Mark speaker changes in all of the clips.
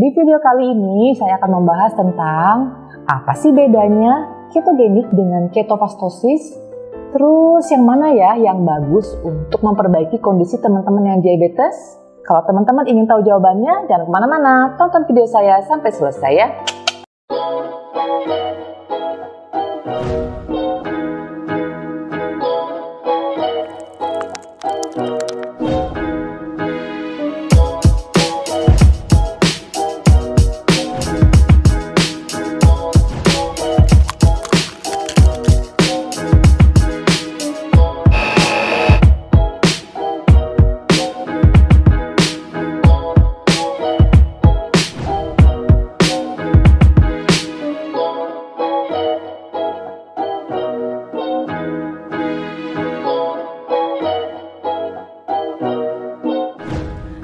Speaker 1: Di video kali ini saya akan membahas tentang apa sih bedanya ketogenik dengan ketofastosis. Terus yang mana ya yang bagus untuk memperbaiki kondisi teman-teman yang diabetes? Kalau teman-teman ingin tahu jawabannya, jangan kemana-mana, tonton video saya sampai selesai ya.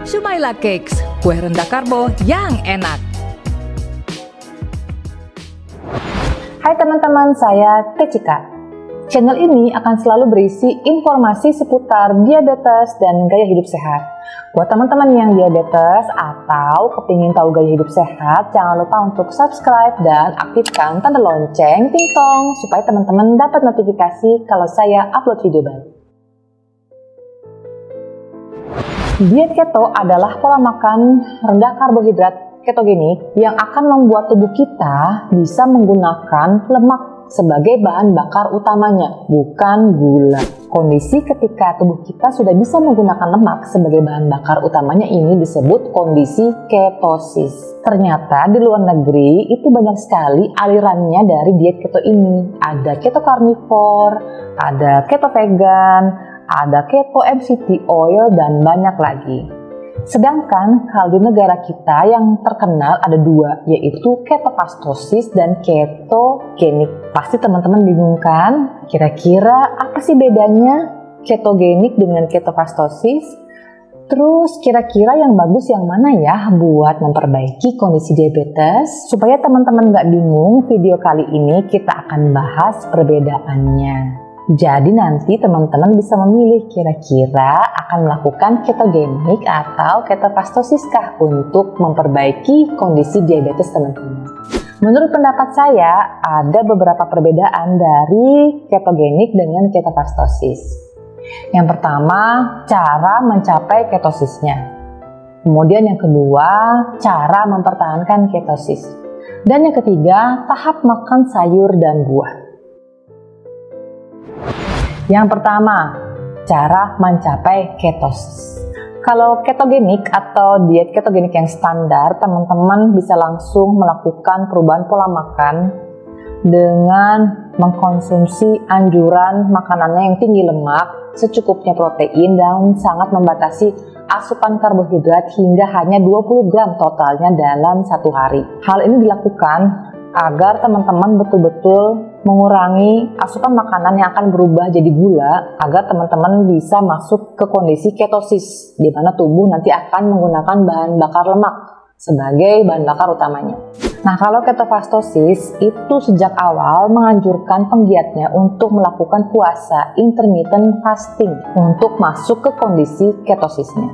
Speaker 2: Shumaila Cakes, kue rendah karbo yang enak.
Speaker 1: Hai teman-teman, saya Techika. Channel ini akan selalu berisi informasi seputar diabetes dan gaya hidup sehat. Buat teman-teman yang diabetes atau kepingin tahu gaya hidup sehat, jangan lupa untuk subscribe dan aktifkan tanda lonceng ting-tong supaya teman-teman dapat notifikasi kalau saya upload video baru. Diet keto adalah pola makan rendah karbohidrat ketogenik yang akan membuat tubuh kita bisa menggunakan lemak sebagai bahan bakar utamanya, bukan gula. Kondisi ketika tubuh kita sudah bisa menggunakan lemak sebagai bahan bakar utamanya ini disebut kondisi ketosis. Ternyata di luar negeri itu banyak sekali alirannya dari diet keto ini. Ada keto karnivor, ada keto vegan, ada keto MCT oil, dan banyak lagi. Sedangkan kalau di negara kita yang terkenal ada dua, yaitu ketofastosis dan ketogenik. Pasti teman-teman bingung kan? Kira-kira apa sih bedanya ketogenik dengan ketofastosis? Terus kira-kira yang bagus yang mana ya buat memperbaiki kondisi diabetes? Supaya teman-teman gak bingung, video kali ini kita akan bahas perbedaannya. Jadi nanti teman-teman bisa memilih kira-kira akan melakukan ketogenik atau ketofastosis kah untuk memperbaiki kondisi diabetes teman-teman. Menurut pendapat saya, ada beberapa perbedaan dari ketogenik dengan ketofastosis. Yang pertama, cara mencapai ketosisnya. Kemudian yang kedua, cara mempertahankan ketosis. Dan yang ketiga, tahap makan sayur dan buah. Yang pertama, cara mencapai ketosis. Kalau ketogenik atau diet ketogenik yang standar, teman-teman bisa langsung melakukan perubahan pola makan dengan mengkonsumsi anjuran makanannya yang tinggi lemak, secukupnya protein, dan sangat membatasi asupan karbohidrat hingga hanya 20 gram totalnya dalam satu hari. Hal ini dilakukan agar teman-teman betul-betul mengurangi asupan makanan yang akan berubah jadi gula, agar teman-teman bisa masuk ke kondisi ketosis, di mana tubuh nanti akan menggunakan bahan bakar lemak sebagai bahan bakar utamanya. Nah, kalau ketofastosis itu sejak awal menganjurkan penggiatnya untuk melakukan puasa intermittent fasting untuk masuk ke kondisi ketosisnya.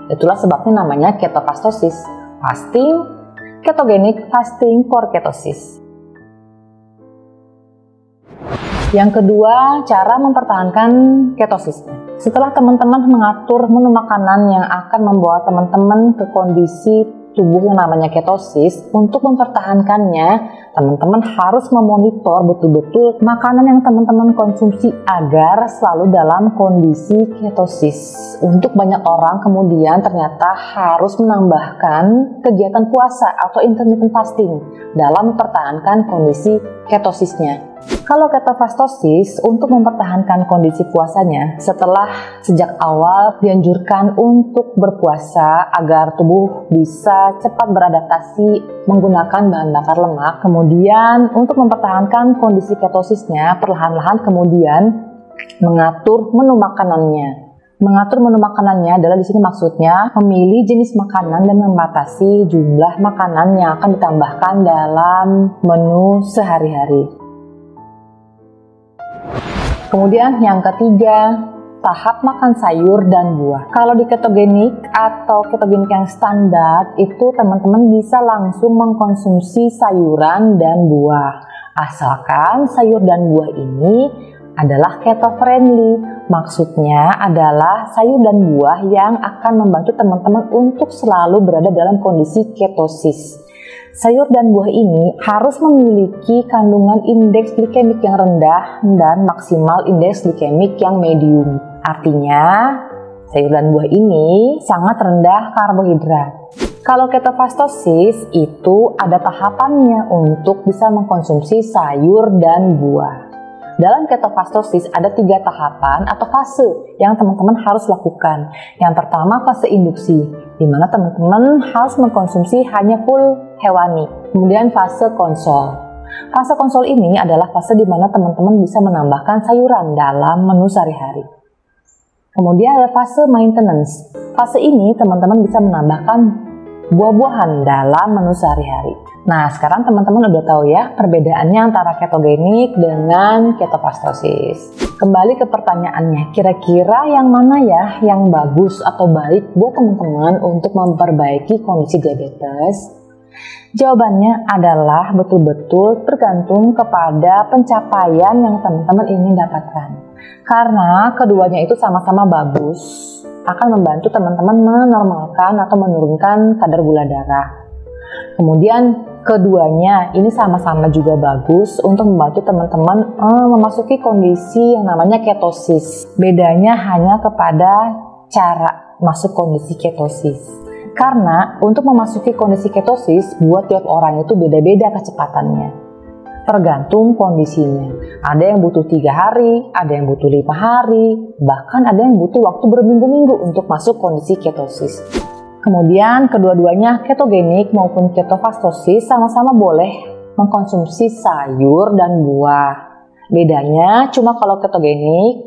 Speaker 1: Itulah sebabnya namanya ketofastosis, fasting, ketogenik, fasting for ketosis. Yang kedua, cara mempertahankan ketosisnya. Setelah teman-teman mengatur menu makanan yang akan membawa teman-teman ke kondisi tubuh yang namanya ketosis, untuk mempertahankannya, teman-teman harus memonitor betul-betul makanan yang teman-teman konsumsi agar selalu dalam kondisi ketosis. Untuk banyak orang kemudian ternyata harus menambahkan kegiatan puasa atau intermittent fasting dalam mempertahankan kondisi ketosisnya. Kalau ketofastosis, untuk mempertahankan kondisi puasanya, setelah sejak awal dianjurkan untuk berpuasa agar tubuh bisa cepat beradaptasi menggunakan bahan bakar lemak. Kemudian untuk mempertahankan kondisi ketosisnya, perlahan-lahan kemudian mengatur menu makanannya. Mengatur menu makanannya adalah di sini maksudnya memilih jenis makanan dan membatasi jumlah makanan yang akan ditambahkan dalam menu sehari-hari. Kemudian yang ketiga, tahap makan sayur dan buah. Kalau di ketogenik atau ketogenik yang standar itu teman-teman bisa langsung mengkonsumsi sayuran dan buah. Asalkan sayur dan buah ini adalah keto friendly. Maksudnya adalah sayur dan buah yang akan membantu teman-teman untuk selalu berada dalam kondisi ketosis. Sayur dan buah ini harus memiliki kandungan indeks glikemik yang rendah dan maksimal indeks glikemik yang medium. Artinya, sayur dan buah ini sangat rendah karbohidrat. Kalau ketofastosis itu ada tahapannya untuk bisa mengkonsumsi sayur dan buah. Dalam ketofastosis ada 3 tahapan atau fase yang teman-teman harus lakukan. Yang pertama fase induksi, di mana teman-teman harus mengkonsumsi hanya full hewani. Kemudian fase konsol. Fase konsol ini adalah fase di mana teman-teman bisa menambahkan sayuran dalam menu sehari-hari. Kemudian ada fase maintenance. Fase ini teman-teman bisa menambahkan buah-buahan dalam menu sehari-hari. Nah, sekarang teman-teman udah tahu ya perbedaannya antara ketogenik dengan ketofastosis. Kembali ke pertanyaannya, kira-kira yang mana ya yang bagus atau baik buat teman-teman untuk memperbaiki kondisi diabetes? Jawabannya adalah betul-betul tergantung kepada pencapaian yang teman-teman ingin dapatkan. Karena keduanya itu sama-sama bagus, akan membantu teman-teman menormalkan atau menurunkan kadar gula darah. Kemudian keduanya ini sama-sama juga bagus untuk membantu teman-teman memasuki kondisi yang namanya ketosis. Bedanya hanya kepada cara masuk kondisi ketosis. Karena untuk memasuki kondisi ketosis buat tiap orang itu beda-beda kecepatannya. Tergantung kondisinya. Ada yang butuh 3 hari, ada yang butuh 5 hari, bahkan ada yang butuh waktu berminggu-minggu untuk masuk kondisi ketosis. Kemudian kedua-duanya ketogenik maupun ketofastosis sama-sama boleh mengkonsumsi sayur dan buah. Bedanya cuma kalau ketogenik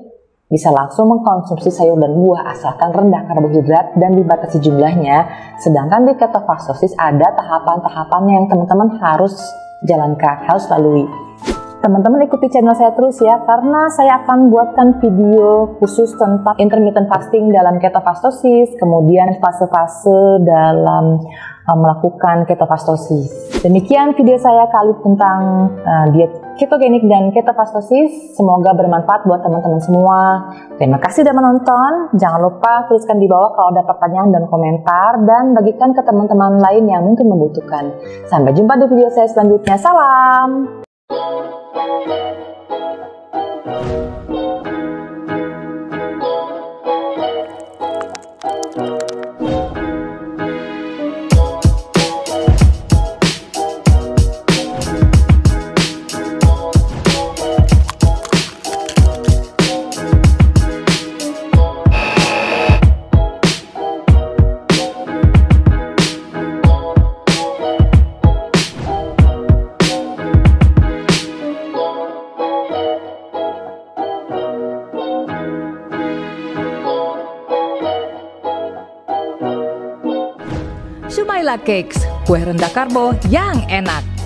Speaker 1: bisa langsung mengkonsumsi sayur dan buah asalkan rendah karbohidrat dan dibatasi jumlahnya. Sedangkan di ketofastosis ada tahapan-tahapan yang teman-teman harus jalankan, harus lalui. Teman-teman ikuti channel saya terus ya, karena saya akan buatkan video khusus tentang intermittent fasting dalam ketofastosis, kemudian fase-fase dalam melakukan ketofastosis. Demikian video saya kali tentang diet ketogenik dan ketofastosis. Semoga bermanfaat buat teman-teman semua. Terima kasih sudah menonton. Jangan lupa tuliskan di bawah kalau ada pertanyaan dan komentar, dan bagikan ke teman-teman lain yang mungkin membutuhkan. Sampai jumpa di video saya selanjutnya. Salam!
Speaker 2: Sumaila Cakes, kue rendah karbo yang enak.